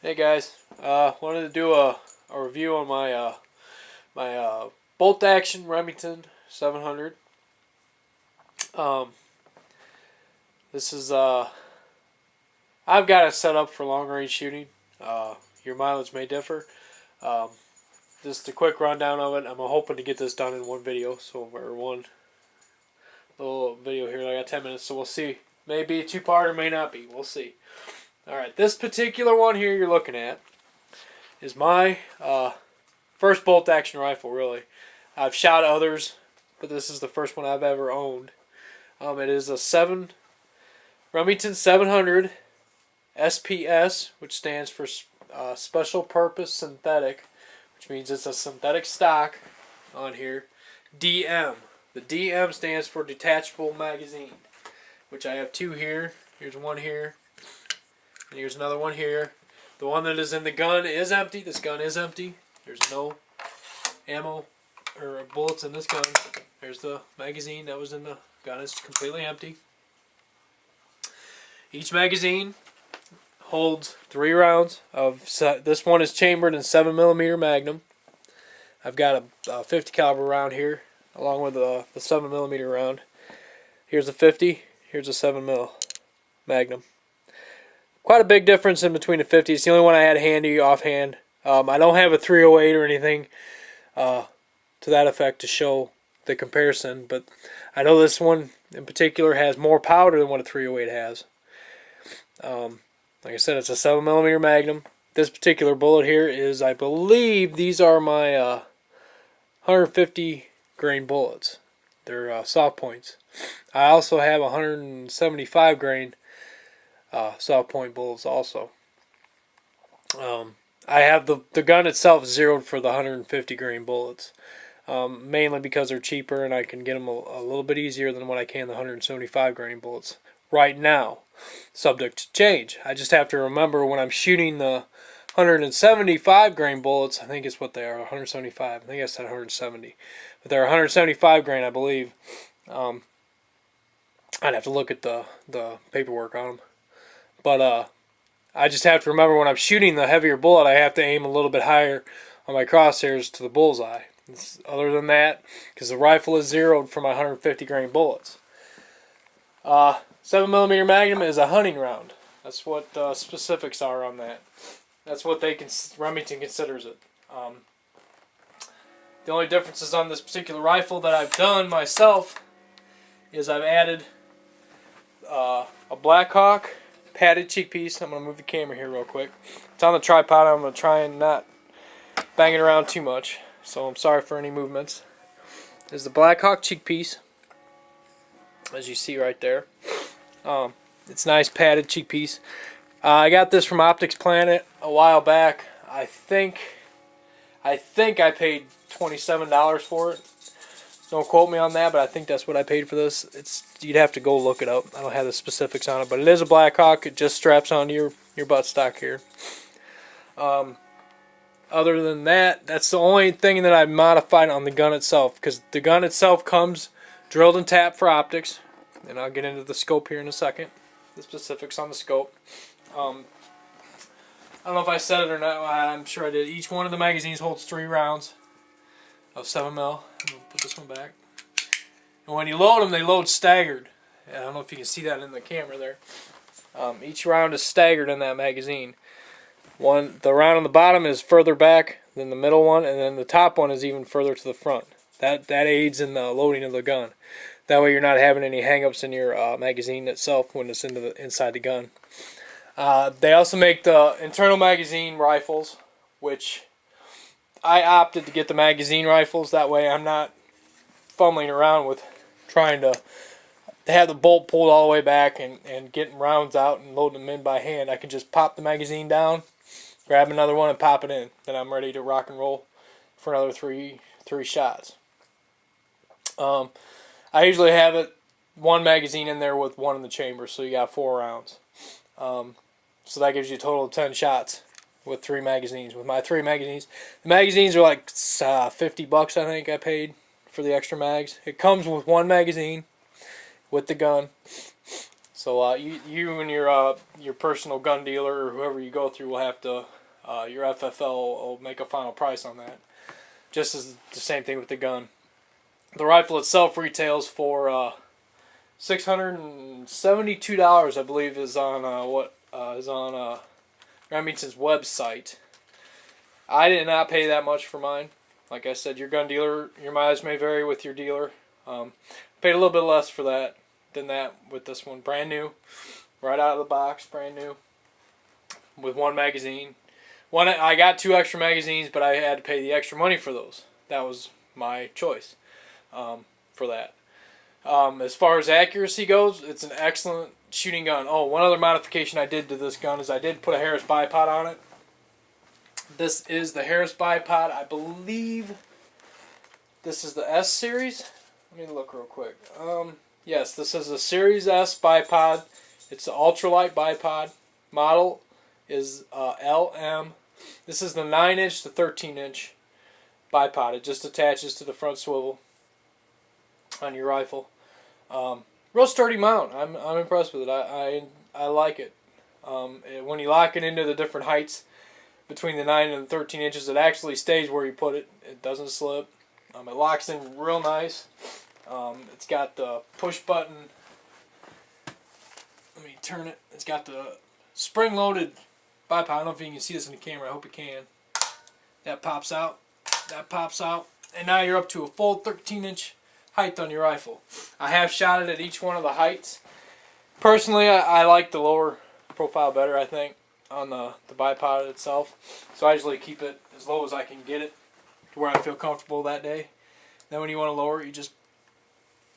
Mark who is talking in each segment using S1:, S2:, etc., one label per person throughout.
S1: Hey guys, wanted to do a review on my bolt action Remington 700. Um, this is I've got it set up for long range shooting. Your mileage may differ. Um, just a quick rundown of it. I'm hoping to get this done in one video, one little video here. I got 10 minutes, so we'll see. Maybe a two-part or may not be. We'll see. All right, this particular one here you're looking at is my first bolt action rifle, really. I've shot others, but this is the first one I've ever owned. It is a Remington 700 SPS, which stands for Special Purpose Synthetic, which means it's a synthetic stock on here. DM. The DM stands for detachable magazine, which I have two here. Here's one here, and here's another one here. The one that is in the gun is empty. This gun is empty. There's no ammo or bullets in this gun. There's the magazine that was in the gun. It's completely empty. Each magazine holds 3 rounds of. This one is chambered in 7mm magnum. I've got a 50 caliber round here, along with the 7mm round. Here's a 50. Here's a 7mm magnum. Quite a big difference in between the 50. It's the only one I had handy offhand. I don't have a 308 or anything to that effect to show the comparison, but I know this one in particular has more powder than what a 308 has. Like I said, it's a 7mm magnum. This particular bullet here is, I believe, these are my 150 grain bullets. They're soft points. I also have 175 grain soft point bullets also. I have the gun itself zeroed for the 150 grain bullets, mainly because they're cheaper and I can get them a little bit easier than what I can the 175 grain bullets right now, subject to change. I just have to remember when I'm shooting the 175 grain bullets, I think it's what they are, 175. I think I said 170, but they're 175 grain, I believe. I'd have to look at the paperwork on them. But I just have to remember when I'm shooting the heavier bullet, I have to aim a little bit higher on my crosshairs to the bullseye. Other than that, because the rifle is zeroed for my 150 grain bullets. 7mm Magnum is a hunting round. That's what specifics are on that. That's what Remington considers it. The only differences on this particular rifle that I've done myself is I've added a Blackhawk padded cheek piece. I'm going to move the camera here real quick. It's on the tripod. I'm going to try and not bang it around too much, so I'm sorry for any movements. There's the Blackhawk cheek piece, as you see right there. It's a nice padded cheek piece. I got this from Optics Planet a while back. I think I paid $27 for it. Don't quote me on that, but I think that's what I paid for this. You'd have to go look it up. I don't have the specifics on it, but it is a Blackhawk. It just straps onto your buttstock here. Other than that, that's the only thing that I modified on the gun itself, because the gun itself comes drilled and tapped for optics, and I'll get into the scope here in a second, the specifics on the scope. I don't know if I said it or not. I'm sure I did. Each one of the magazines holds 3 rounds of 7mm. I'm going to put this one back. And when you load them, they load staggered. I don't know if you can see that in the camera there. Each round is staggered in that magazine. The round on the bottom is further back than the middle one, and then the top one is even further to the front. That aids in the loading of the gun. That way you're not having any hang-ups in your magazine itself when it's inside the gun. They also make the internal magazine rifles, which I opted to get the magazine rifles. That way I'm not fumbling around with trying to have the bolt pulled all the way back and getting rounds out and loading them in by hand. I can just pop the magazine down, grab another one, and pop it in. Then I'm ready to rock and roll for another three shots. I usually have one magazine in there with one in the chamber, so you got 4 rounds. So that gives you a total of 10 shots with 3 magazines. With my 3 magazines, the magazines are like $50, I think I paid for the extra mags. It comes with 1 magazine with the gun. So you and your personal gun dealer or whoever you go through will have to your FFL will make a final price on that. Just as the same thing with the gun. The rifle itself retails for $672, I believe, is on Remington's website. I did not pay that much for mine. Like I said, your gun dealer, your mileage may vary with your dealer. Paid a little bit less for that than that with this one. Brand new, right out of the box, brand new, with one magazine. I got 2 extra magazines, but I had to pay the extra money for those. That was my choice for that. As far as accuracy goes, it's an excellent shooting gun. Oh, one other modification I did to this gun is I did put a Harris bipod on it. This is the Harris bipod. I believe this is the S series. Let me look real quick. Yes, this is a Series S bipod. It's an ultralight bipod. Model is LM. This is the 9-inch to 13-inch bipod. It just attaches to the front swivel on your rifle. Real sturdy mount. I'm impressed with it. I like it. When you lock it into the different heights between the 9 and the 13 inches, it actually stays where you put it. It doesn't slip. It locks in real nice. It's got the push button. Let me turn it. It's got the spring-loaded bipod. I don't know if you can see this in the camera. I hope you can. That pops out. That pops out. And now you're up to a full 13-inch height on your rifle. I have shot it at each one of the heights. Personally, I like the lower profile better, I think, on the bipod itself. So I usually keep it as low as I can get it to where I feel comfortable that day. Then when you want to lower it, you just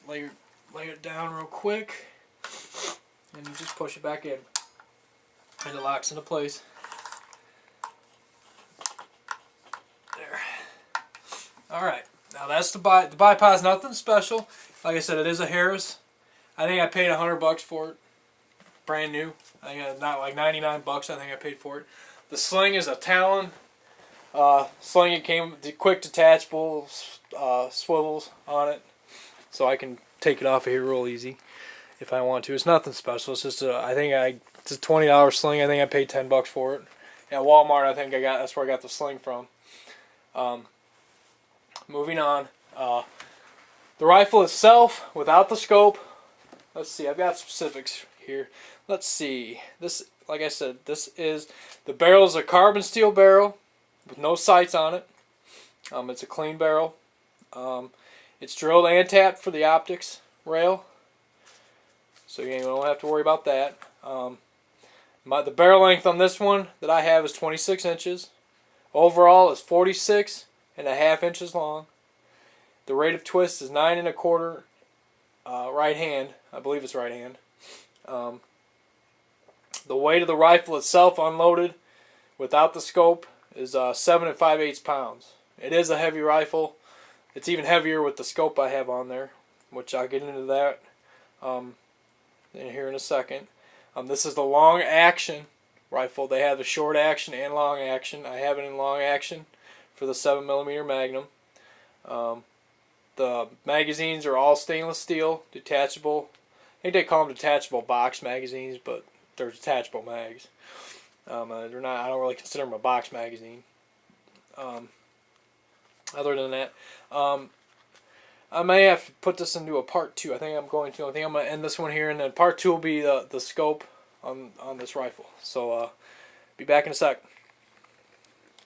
S1: lay it down real quick, and you just push it back in, and it locks into place. There. All right. Now that's the bipod's nothing special. Like I said, it is a Harris. I think I paid $100 for it, brand new. I think not like $99. I think I paid for it. The sling is a Talon sling. It came with quick detachable swivels on it, so I can take it off of here real easy if I want to. It's nothing special. It's just it's a $20 sling. I think I paid $10 for it at Walmart. I think that's where I got the sling from. Moving on, the rifle itself without the scope. Let's see. I've got specifics here. Let's see. This, like I said, this is the barrel is a carbon steel barrel with no sights on it. It's a clean barrel. It's drilled and tapped for the optics rail, so you don't have to worry about that. The barrel length on this one that I have is 26 inches. Overall is 46.5 inches long. The rate of twist is 9 1/4 right hand. I believe it's right hand. The weight of the rifle itself, unloaded, without the scope, is 7 5/8 pounds. It is a heavy rifle. It's even heavier with the scope I have on there, which I'll get into that in here in a second. This is the long action rifle. They have the short action and long action. I have it in long action for the 7mm Magnum. The magazines are all stainless steel, detachable. I think they call them detachable box magazines, but they're detachable mags. They're not. I don't really consider them a box magazine. Other than that, I may have to put this into a part 2. I think I'm going to. I think I'm going to end this one here, and then part 2 will be the scope on this rifle. So be back in a sec.